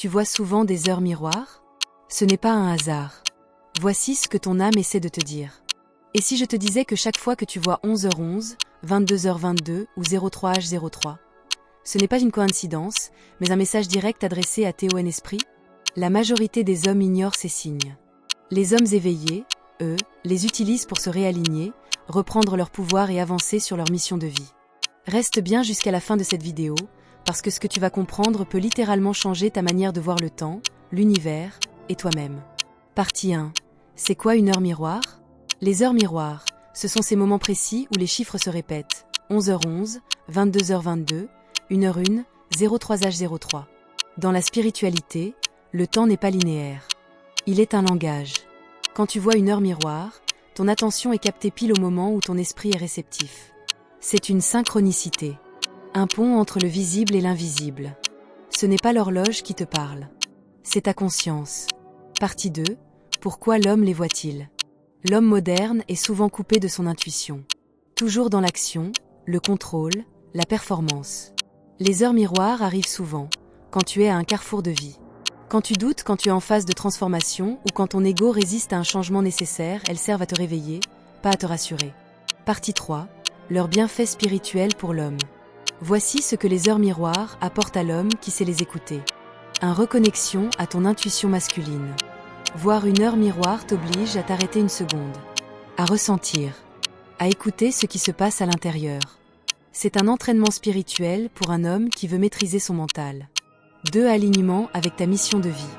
Tu vois souvent des heures miroirs? Ce n'est pas un hasard. Voici ce que ton âme essaie de te dire. Et si je te disais que chaque fois que tu vois 11h11, 22h22 ou 03h03, ce n'est pas une coïncidence, mais un message direct adressé à Théo en esprit? La majorité des hommes ignorent ces signes. Les hommes éveillés, eux, les utilisent pour se réaligner, reprendre leur pouvoir et avancer sur leur mission de vie. Reste bien jusqu'à la fin de cette vidéo, parce que ce que tu vas comprendre peut littéralement changer ta manière de voir le temps, l'univers et toi-même. Partie 1. C'est quoi une heure miroir? Les heures miroirs, ce sont ces moments précis où les chiffres se répètent. 11h11, 22h22, 1h01, 03h03. Dans la spiritualité, le temps n'est pas linéaire. Il est un langage. Quand tu vois une heure miroir, ton attention est captée pile au moment où ton esprit est réceptif. C'est une synchronicité. Un pont entre le visible et l'invisible. Ce n'est pas l'horloge qui te parle. C'est ta conscience. Partie 2. Pourquoi l'homme les voit-il? L'homme moderne est souvent coupé de son intuition. Toujours dans l'action, le contrôle, la performance. Les heures miroirs arrivent souvent, quand tu es à un carrefour de vie. Quand tu doutes, quand tu es en phase de transformation ou quand ton ego résiste à un changement nécessaire, elles servent à te réveiller, pas à te rassurer. Partie 3. Leurs bienfaits spirituels pour l'homme. Voici ce que les heures miroirs apportent à l'homme qui sait les écouter. Un reconnexion à ton intuition masculine. Voir une heure miroir t'oblige à t'arrêter une seconde, à ressentir, à écouter ce qui se passe à l'intérieur. C'est un entraînement spirituel pour un homme qui veut maîtriser son mental. 2. Alignement avec ta mission de vie.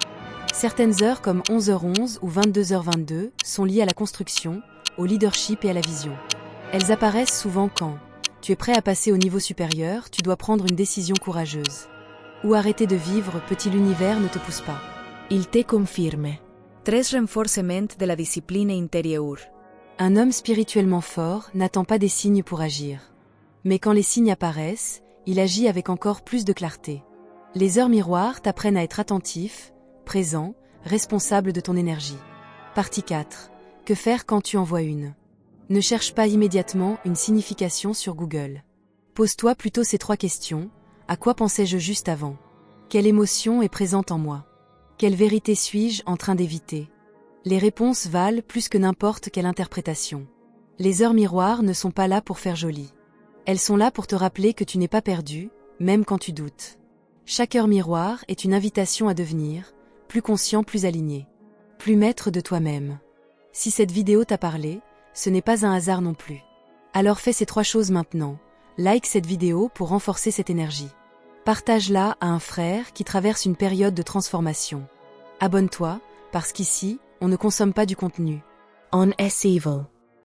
Certaines heures comme 11h11 ou 22h22 sont liées à la construction, au leadership et à la vision. Elles apparaissent souvent quand tu es prêt à passer au niveau supérieur, tu dois prendre une décision courageuse. Ou arrêter de vivre, petit l'univers ne te pousse pas. Il te confirme. 3 renforcement de la discipline intérieure. Un homme spirituellement fort n'attend pas des signes pour agir. Mais quand les signes apparaissent, il agit avec encore plus de clarté. Les heures miroirs t'apprennent à être attentif, présent, responsable de ton énergie. Partie 4. Que faire quand tu en vois une? Ne cherche pas immédiatement une signification sur Google. Pose-toi plutôt ces 3 questions. À quoi pensais-je juste avant? Quelle émotion est présente en moi? Quelle vérité suis-je en train d'éviter? Les réponses valent plus que n'importe quelle interprétation. Les heures miroirs ne sont pas là pour faire joli. Elles sont là pour te rappeler que tu n'es pas perdu, même quand tu doutes. Chaque heure miroir est une invitation à devenir plus conscient, plus aligné, plus maître de toi-même. Si cette vidéo t'a parlé, ce n'est pas un hasard non plus. Alors fais ces 3 choses maintenant. Like cette vidéo pour renforcer cette énergie. Partage-la à un frère qui traverse une période de transformation. Abonne-toi, parce qu'ici, on ne consomme pas du contenu. On est evil.